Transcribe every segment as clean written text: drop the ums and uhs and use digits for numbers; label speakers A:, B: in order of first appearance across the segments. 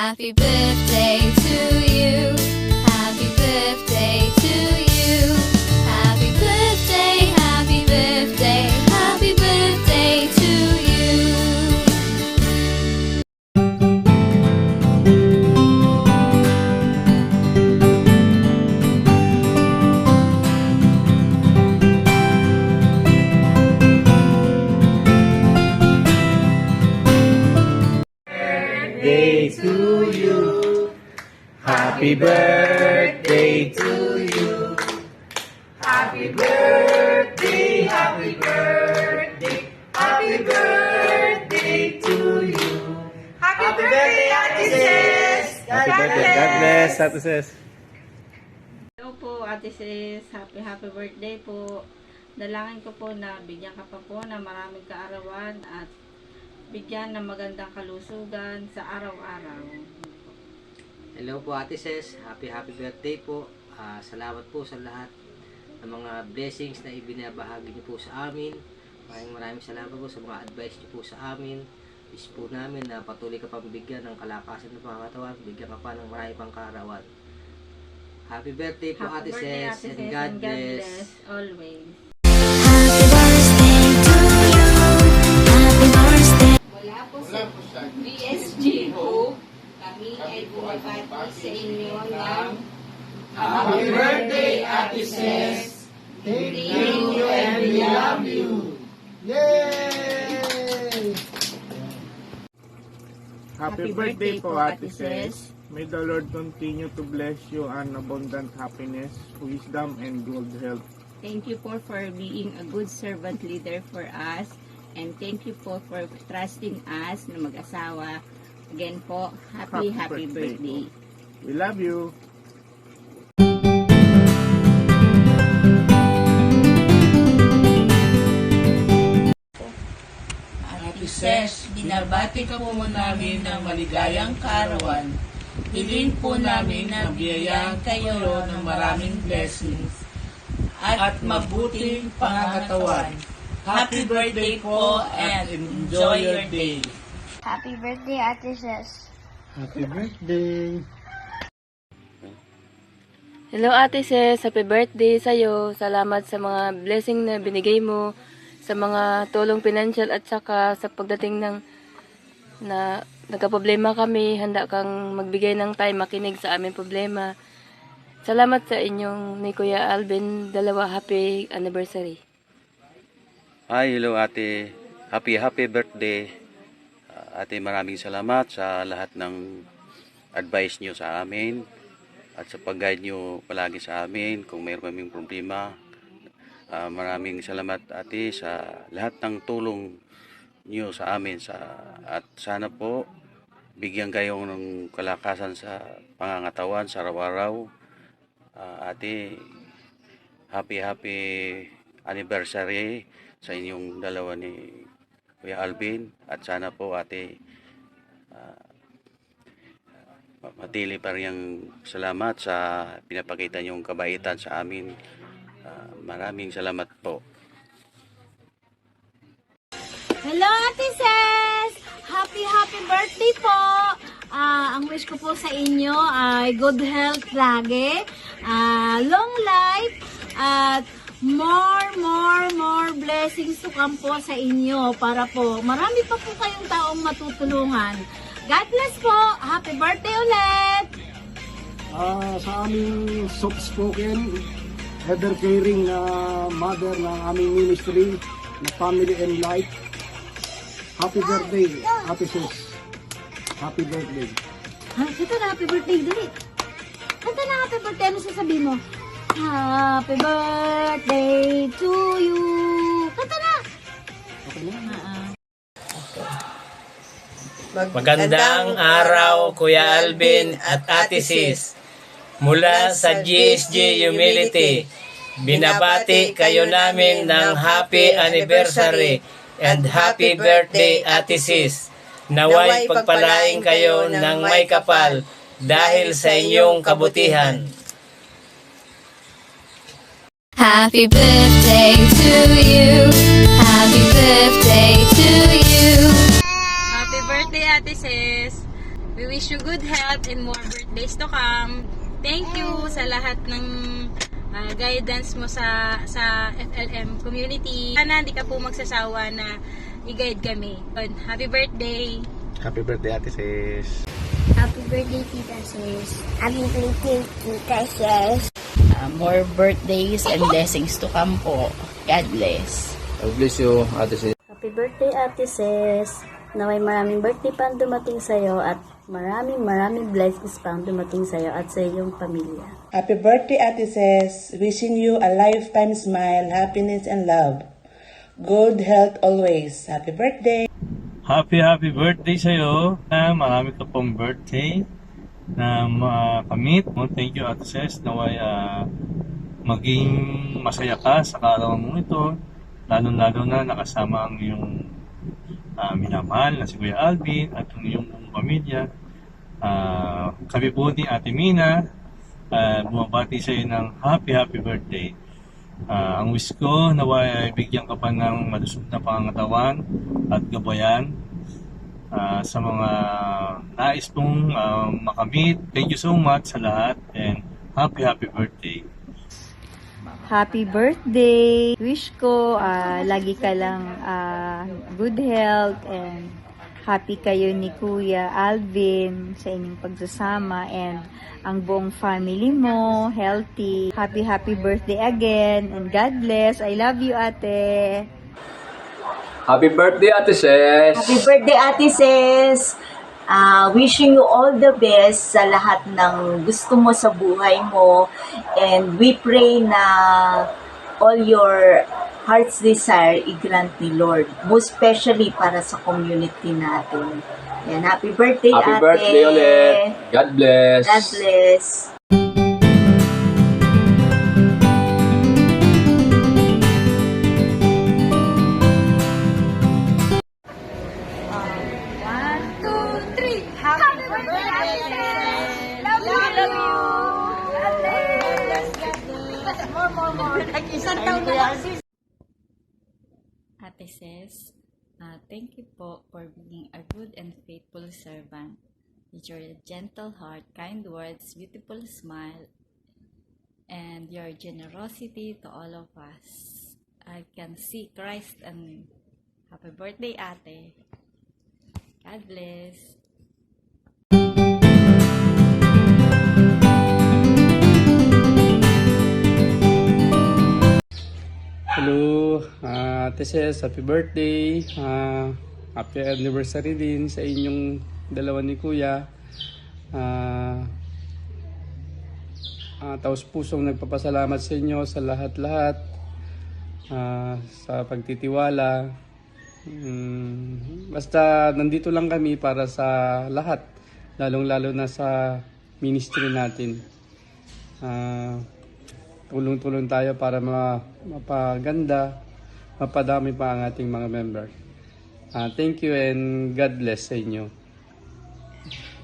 A: Happy birthday to you. Happy birthday to you. Happy birthday, happy birthday, happy birthday to you.
B: Birthday to you. Happy birthday to you. Happy birthday, happy birthday, happy birthday to you.
C: Happy birthday, Ate Sis!
B: Happy birthday. God bless, Ate Sis.
D: Hello po, Ate Sis. Happy birthday po. Dalangin ko po na bigyan ka pa po na maraming kaarawan at bigyan ng magandang kalusugan sa araw-araw.
E: Hello po Ate Ses, happy birthday po. Salamat po sa lahat ng mga blessings na ibinabahagi niyo po sa amin. Maraming salamat po sa mga advice niyo po sa amin. Wish po namin na patuloy ka pang bigyan ng kalakasan ng pangatawan, bigyan ka pa ng marami pang kaarawan. Happy birthday po Ate Ses, and God bless
D: always.
F: Mula po sa BSG Hope, kami ay bumabati sa inyo ng
B: Happy birthday, Ate Sis. Thank you and we love you. Yay!
G: Happy birthday po, Ate Sis. May the Lord continue to bless you and abundant happiness, wisdom, and good health.
H: Thank you po for being a good servant leader for us. And thank you po for trusting us na mag-asawa. Again po, happy birthday.
G: We love you.
C: Ate Ses, binabati ka po namin ng maligayang kaarawan. Hilin po namin na biyayaan kayo ng maraming blessings at mabuting pangangatawan. Happy birthday po and enjoy your day.
A: Happy birthday, Ate Sis.
B: Happy birthday.
I: Hello Ate Sis, happy birthday sa'yo. Salamat sa mga blessing na binigay mo, sa mga tulong financial at saka sa pagdating ng na nagka-problema kami, handa kang magbigay ng time, makinig sa aming problema. Salamat sa inyong ni Kuya Alvin, happy anniversary.
J: Hi, hello ate. Happy birthday. Ate, maraming salamat sa lahat ng advice nyo sa amin at sa pag-guide nyo palagi sa amin kung mayroon kaming problema. Maraming salamat ate sa lahat ng tulong nyo sa amin at sana po bigyan kayo ng kalakasan sa pangangatawan sa araw-araw. Ate, happy anniversary sa inyong dalawa ni Kuya Alvin at sana po ate matili pa rin salamat sa pinapakita niyong kabaitan sa amin. Maraming salamat po.
F: Hello, Ate Ses! Happy birthday po! Ang wish ko po sa inyo ay good health lagi, long life, at more blessings to come po sa inyo para po marami pa po kayong taong matutulungan. God bless po! Happy birthday ulit!
K: Sa aming soft-spoken, ever-caring mother ng aming ministry na Family and Life, happy birthday, Ate Sis. Happy birthday.
F: Kanta na happy birthday, dali. Kanta na happy birthday, ano sasabihin mo? Happy birthday to you. Kanta na.
K: Okay na?
C: Magandang araw Kuya Alvin at Ate Sis. Mula sa GSG Humility, binabati kayo namin ng happy anniversary and happy birthday Ate Sis. Naway pagpalain kayo ng may kapal dahil sa inyong kabutihan.
A: Happy birthday to you. Happy birthday to you.
D: Happy birthday Ate Sis. We
H: wish you good health and more birthdays to come. Thank you sa lahat ng guidance mo sa FLM community. Sana hindi ka po magsasawa na i-guide kami. Happy birthday!
J: Happy birthday, Ate Sis.
A: Happy birthday, Tita Sis. Happy birthday, Tita Sis.
B: More birthdays and blessings to come po. God bless.
J: God bless you, Ate Sis.
L: Happy birthday, Ate Sis. Naway maraming birthday pa ang dumating sa'yo at maraming blessings pa ang dumating sa'yo at sa iyong pamilya.
M: Happy birthday, Ate Sis. Wishing you a lifetime smile, happiness, and love. Good health always. Happy birthday.
C: Happy birthday sa'yo. Marami ka pong birthday na makamit. Thank you, Ate Sis. Naway maging masaya ka sa kaarawan mo ito. Lalo na nakasama ang iyong minamahal na si Kuya Alvin at ang iyong buong pamilya. Kami po ni Ate Mina, bumabati sa iyo ng happy birthday. Ang wish ko, naway ay bigyan ka pa ng malusog na pangangatawan at gabayan sa mga nais mong makamit. Thank you so much sa lahat and happy birthday.
L: Happy birthday! Wish ko lagi ka lang good health and happy kayo ni Kuya Alvin sa inyong pagsasama and ang buong family mo, healthy. Happy birthday again and God bless. I love you, Ate.
N: Happy birthday, Ate Sis!
O: Happy birthday, Ate Sis! Wishing you all the best sa lahat ng gusto mo sa buhay mo. And we pray na all your heart's desire i-grant ni Lord. Most especially para sa community natin. Yan, happy birthday,
N: Happy
O: Ate!
N: birthday ulit! God bless!
O: God bless!
H: Ate Sis, thank you po for being a good and faithful servant with your gentle heart, kind words, beautiful smile, and your generosity to all of us. I can see Christ and happy birthday, Ate. God bless.
P: Hello, Ate Sis, happy birthday. Happy anniversary din sa inyong dalawa ni Kuya. Taos pusong nagpapasalamat sa inyo sa lahat-lahat, sa pagtitiwala. Basta nandito lang kami para sa lahat, lalong-lalo na sa ministry natin. Tulong-tulong tayo para mapaganda, mapadami pa ang ating mga member. Thank you and God bless sa inyo.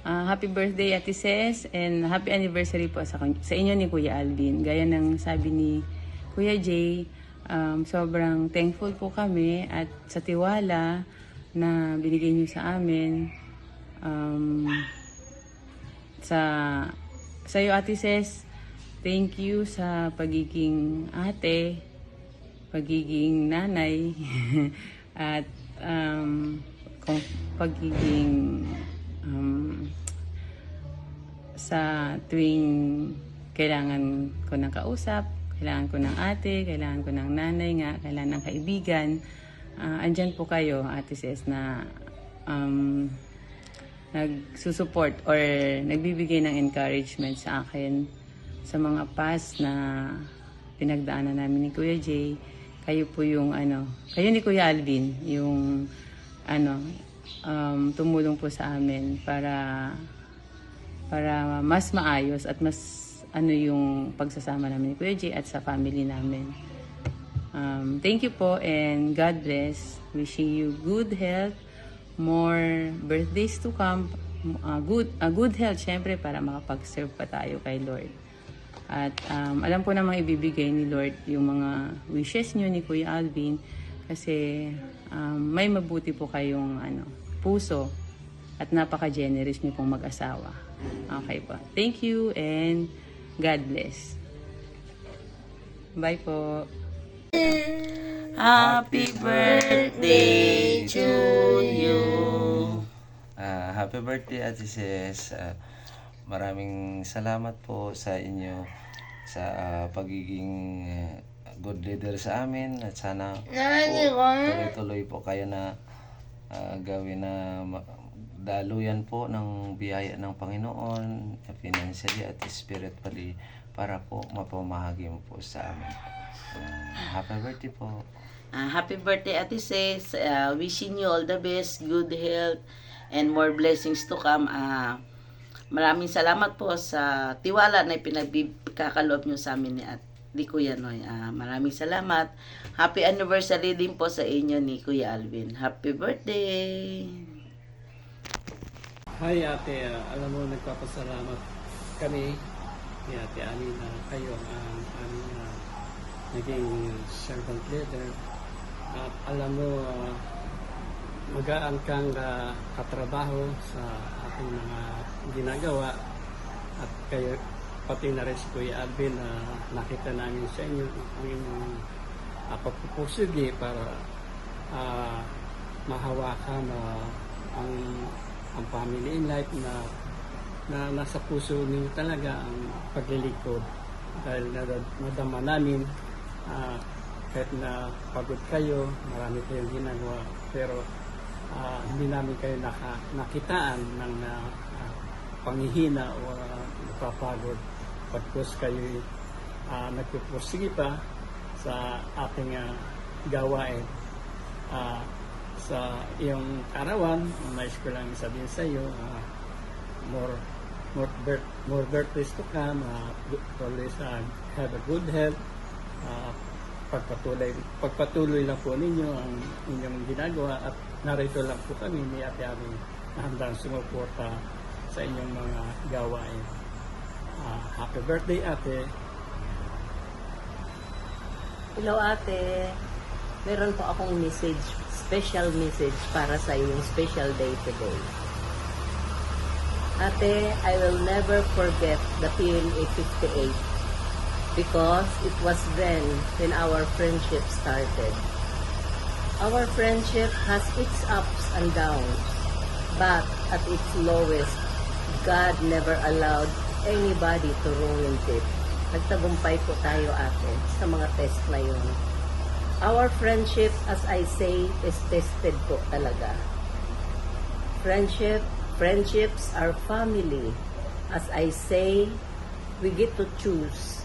Q: Happy birthday, Ate Sis, and happy anniversary po sa inyo ni Kuya Alvin. Gaya ng sabi ni Kuya Jay, sobrang thankful po kami at sa tiwala na binigay niyo sa amin. Sa iyo, Ate Sis, thank you sa pagiging ate, pagiging nanay, at pagiging sa tuwing kailangan ko ng kausap, kailangan ko ng ate, kailangan ko ng nanay nga, kailangan ng kaibigan. Andyan po kayo, Ate Sis, na nagsusupport or nagbibigay ng encouragement sa akin sa mga past na pinagdaanan namin ni Kuya Jay. Kayo po yung kayo ni Kuya Alvin, yung tumulong po sa amin para mas maayos at mas yung pagsasama namin ni Kuya Jay at sa family namin. Thank you po and God bless. Wishing you good health, more birthdays to come, good health syempre para makapag-serve pa tayo kay Lord. At alam po namang ibibigay ni Lord yung mga wishes nyo ni Kuya Alvin kasi may mabuti po kayong puso at napaka-generous niyo pong mag-asawa. Okay po. Thank you and God bless. Bye po.
C: Happy birthday to you. Happy birthday, Ate Ses. Maraming salamat po sa inyo sa pagiging good leader sa amin at sana po tuloy-tuloy po kayo na gawin na daluyan po ng biyaya ng Panginoon financially at spiritually para po mapamahagi mo po sa amin. Happy birthday po.
B: Happy birthday, Ate Ses. Wishing you all the best, good health, and more blessings to come. Maraming salamat po sa tiwala na ipinagkakaloob nyo sa amin ni Kuya Noy. Maraming salamat. Happy anniversary din po sa inyo ni Kuya Alvin. Happy birthday!
P: Hi ate, alam mo nagpapasalamat kami ni Ate Ani na kayo ang aming naging servant leader. At alam mo, magaan kang katrabaho sa ating mga ginagawa at kayo pati na rin si Kuya Alvin na nakita namin sa inyo ang inyong pagpupusugi para mahawakan ang family in life na nasa puso niyo talaga ang paglilingkod dahil nadama namin kahit na pagod kayo, marami kayong ginagawa pero hindi namin kayo nakitaan ng panghihina o napapagod pagkos kayo nagpupursige pa sa ating gawain. Sa iyong karawan, nais ko lang sabihin sa iyo, more birthdays to come, always have a good health, pagpatuloy lang po ninyo ang inyong ginagawa at narito lang po kami ni Ate Ami na handang sumuporta sa inyong mga gawain. Happy birthday, Ate!
B: Hello, Ate! Meron po akong message, special message para sa iyong special day today. Ate, I will never forget the PLA 58 because it was then when our friendship started. Our friendship has its ups and downs, but at its lowest, God never allowed anybody to ruin it. Nagtagumpay po tayo, Ate, sa mga test na yun. Our friendship, as I say, is tested po talaga. Friendships are family. As I say, we get to choose.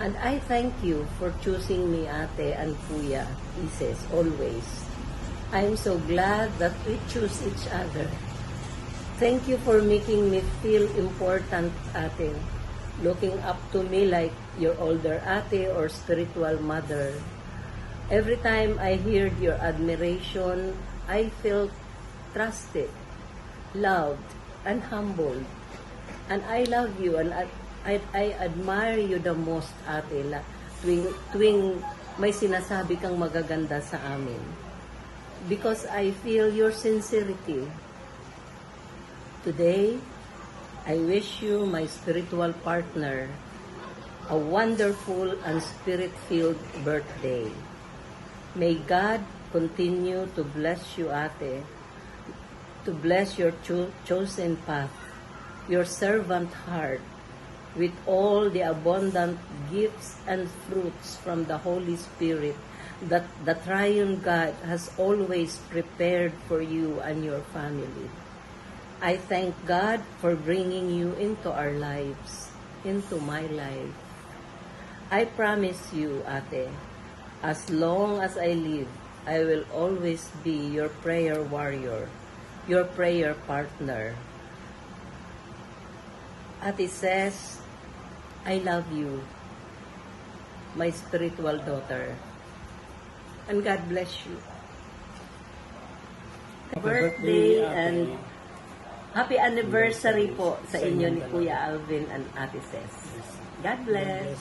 B: And I thank you for choosing me, Ate and Kuya, Ises, always. I am so glad that we choose each other. Thank you for making me feel important, Ate. Looking up to me like your older ate or spiritual mother. Every time I heard your admiration, I felt trusted, loved, and humbled. And I love you and I admire you the most, Ate, tuwing may sinasabi kang magaganda sa amin. Because I feel your sincerity. Today, I wish you, my spiritual partner, a wonderful and spirit-filled birthday. May God continue to bless you, Ate, to bless your chosen path, your servant heart, with all the abundant gifts and fruits from the Holy Spirit that the Triune God has always prepared for you and your family. I thank God for bringing you into our lives, into my life. I promise you, Ate, as long as I live, I will always be your prayer warrior, your prayer partner. Ate says, I love you, my spiritual daughter. And God bless you. Happy birthday and happy anniversary po sa inyo ni Kuya Alvin and Ate Ses. God bless.